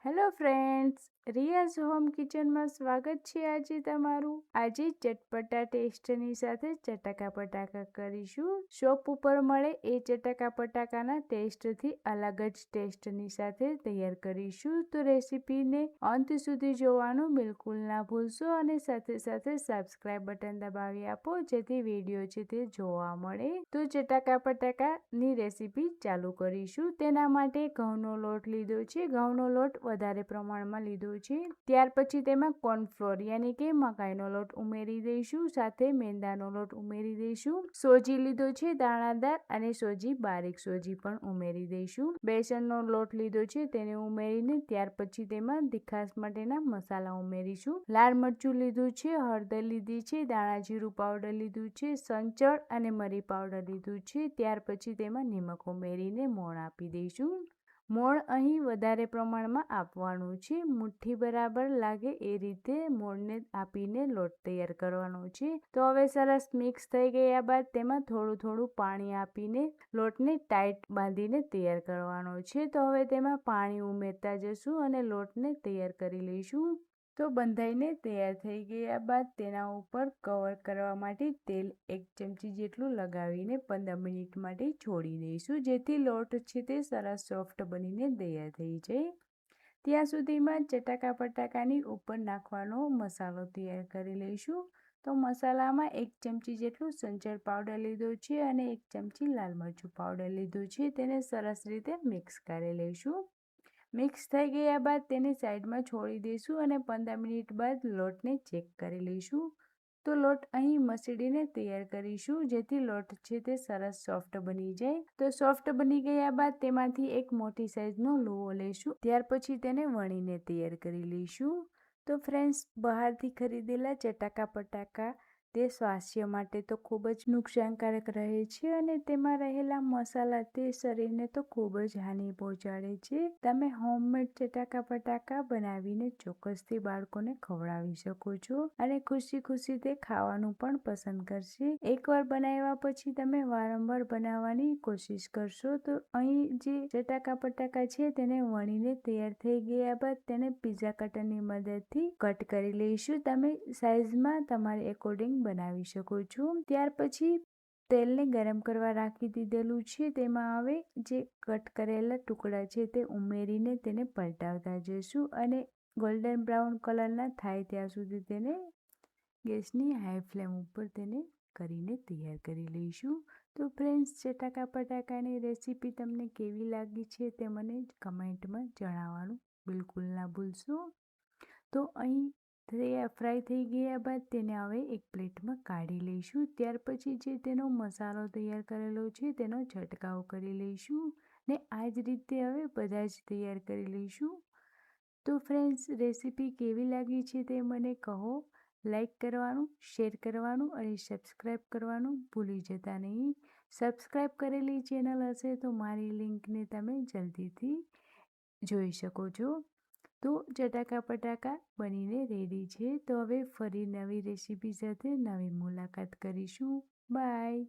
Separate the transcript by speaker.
Speaker 1: Hello friends, રિયાઝ home કિચનમાં સ્વાગત છે. આજે ચટપટા ટેસ્ટની સાથે ચટાકા પટાકા કરીશું. શોપ ઉપર મળે એ ચટાકા પટાકાના ટેસ્ટથી અલગ જ ટેસ્ટની સાથે તૈયાર કરીશું. તો રેસીપીને અંત સુધી જોવાનું બિલકુલ ના ભૂલશો અને સાથે સાથે સબસ્ક્રાઇબ બટન દબાવી આપો જેથી વિડીયો છે તે જોવા મળે. તો ચટાકા પટાકાની રેસીપી ચાલુ કરીશું. તેના માટે ઘઉંનો લોટ લીધો છે. ઘઉંનો લોટ વધારે પ્રમાણમાં લીધો છે. ત્યાર પછી તેમાં કોર્નફ્લોર યાની કે મકાઈનો લોટ ઉમેરી દઈશું. સાથે મેંદાનો લોટ ઉમેરી દઈશું. સોજી લીધો છે દાણાદાર અને સોજી બારીક સોજી પણ ઉમેરી દઈશું. બેસનનો લોટ લીધો છે તેને ઉમેરીને ત્યાર પછી તેમાં તીખાશ માટેના મસાલા ઉમેરીશું. લાલ મરચું લીધું છે, હળદર લીધી છે, દાણા જીરું પાવડર લીધું છે, સંચળ અને મરી પાવડર લીધું છે. ત્યાર પછી તેમાં નિમક ઉમેરીને મોણ આપી દઈશું. મોણ અહીં વધારે પ્રમાણમાં આપવાનું છે. મુઠ્ઠી બરાબર લાગે એ રીતે મોણને આપીને લોટ તૈયાર કરવાનો છે. તો હવે સરસ મિક્સ થઈ ગયા બાદ તેમાં થોડું થોડું પાણી આપીને લોટને ટાઈટ બાંધીને તૈયાર કરવાનો છે. તો હવે તેમાં પાણી ઉમેરતા જશું અને લોટને તૈયાર કરી લઈશું. તો બંધાઈને તૈયાર થઈ ગયા બાદ તેના ઉપર કવર કરવા માટે તેલ 1 ચમચી જેટલું લગાવીને 15 મિનિટ માટે છોડી દઈશું જેથી લોટ છે તે સરસ સોફ્ટ બનીને તૈયાર થઈ જાય. ત્યાં સુધીમાં ચટાકા પટાકાની ઉપર નાખવાનો મસાલો તૈયાર કરી લઈશું. તો મસાલામાં 1 ચમચી જેટલું સંચળ પાવડર લીધો છે અને 1 ચમચી લાલ મરચું પાવડર લીધું છે. તેને સરસ રીતે મિક્સ કરી લઈશું. મિક્સ થઈ ગયા બાદ તેને સાઈડમાં છોડી દઈશું અને 15 મિનિટ બાદ લોટને ચેક કરી લઈશું. તો લોટ અહીં મસળીને તૈયાર કરીશું જેથી લોટ છે તે સરસ સોફ્ટ બની જાય. તો સોફ્ટ બની ગયા બાદ તેમાંથી એક મોટી સાઈઝનો લુવો લઈશું. ત્યાર પછી તેને વણીને તૈયાર કરી લઈશું. તો ફ્રેન્ડ્સ, બહારથી ખરીદેલા ચટાકા પટાકા તે સ્વાસ્થ્ય માટે તો ખૂબ જ નુકસાનકારક રહે છે અને તેમાં રહેલા મસાલા તે શરીરને તો ખૂબ જ હાનિ પહોંચાડે છે. તમે હોમમેડ ચટાકા પટાકા બનાવીને ચોક્કસથી બાળકોને ખવડાવી શકો છો અને ખુશી તે ખાવાનું પણ પસંદ કરશે. એકવાર બનાવ્યા પછી તમે વારંવાર બનાવવાની કોશિશ કરશો. તો અહીં જે ચટાકા પટાકા છે તેને વણીને તૈયાર થઈ ગયા બાદ તેને પિઝા કટરની મદદથી કટ કરી લઈશું. તમે સાઈઝમાં તમારે એકોર્ડિંગ બનાવી શકો છો. ત્યાર પછી તેલને ગરમ કરવા રાખી દીધેલું છે. તેમાં હવે જે કટ કરેલા ટુકડા છે તે ઉમેરીને તેને પલટાવતા જઈશું અને ગોલ્ડન બ્રાઉન કલરના થાય ત્યાં સુધી તેને ગેસની હાઈ ફ્લેમ ઉપર તેને કરીને તૈયાર કરી લઈશું. તો ફ્રેન્ડ્સ, ચટાકા પટાકાની રેસીપી તમને કેવી લાગી છે તે મને કમેન્ટમાં જણાવવાનું બિલકુલ ના ભૂલશો. તો અહીં ફ્રાય થઈ ગયા બાદ તેને હવે એક પ્લેટમાં કાઢી લઈશું. ત્યાર પછી જે તેનો મસાલો તૈયાર કરેલો છે તેનો છંટકાવ કરી લઈશું ને આ જ રીતે હવે બધા જ તૈયાર કરી લઈશું. તો ફ્રેન્ડ્સ, રેસીપી કેવી લાગી છે તે મને કહો. લાઈક કરવાનું, શેર કરવાનું અને સબસ્ક્રાઈબ કરવાનું ભૂલી જતા નહીં. સબસ્ક્રાઈબ કરેલી ચેનલ હશે તો મારી લિંકને તમે જલ્દીથી જોઈ શકો છો. તો ચટાકા પટાકા બનીને રેડી છે. તો હવે ફરી નવી રેસીપી સાથે નવી મુલાકાત કરીશું. બાય.